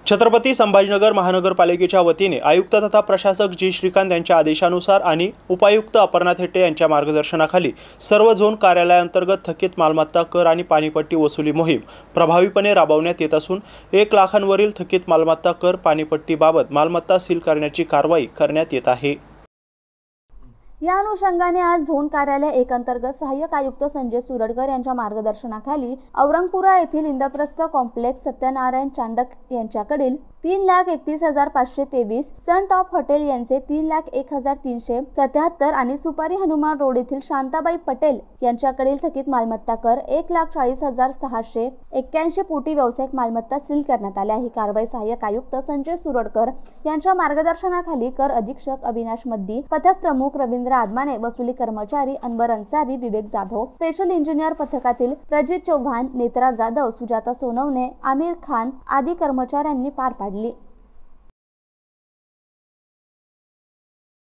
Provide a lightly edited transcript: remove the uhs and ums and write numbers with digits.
छत्रपती संभाजीनगर महानगरपालिकेच्या वतीने आयुक्त तथा प्रशासक जी श्रीकांत यांच्या आदेशानुसार आणि उपायुक्त अपर्णा थेटे यांच्या मार्गदर्शनाखाली सर्व झोन कार्यालयांतर्गत थकीत मालमत्ता कर आणि पाणीपट्टी वसुली मोहीम प्रभावीपणे राबवण्यात येत असून 1 लाखांवरील थकीत मालमत्ता कर पाणीपट्टीबाबत मालमत्ता सील करण्याची कारवाई करण्यात येत आहे। या अनुषंगाने आज झोन कार्यालय 1 अंतर्गत सहाय्यक आयुक्त संजय सुरडकर यांच्या मार्गदर्शनाखाली औरंगपुरा येथील इंद्रप्रस्थ कॉम्प्लेक्स सत्यनारायण चांडक यांच्याकडील 3,31,523, सन टॉप हॉटेल यांचे 3,01,377 आणि सुपारी हनुमान रोड येथील शांताबाई पटेल यांच्याकडील थकीत मालमत्ता कर 1,40,681 पोटी व्यावसायिक मालमत्ता सील करण्यात आल्या। ही कारवाई सहाय्यक आयुक्त संजय सुरडकर यांच्या मार्गदर्शनाखाली कर अधीक्षक अविनाश मद्दी, पथक प्रमुख रवींद्र आदमाने, वसुली कर्मचारी अनवर अन्सारी, विवेक जाधव, स्पेशल इंजिनियर पथकातील प्रजित चौहान, नेत्रा जाधव, सुजाता सोनवणे, आमिर खान आदी कर्मचाऱ्यांनी पार पाडली।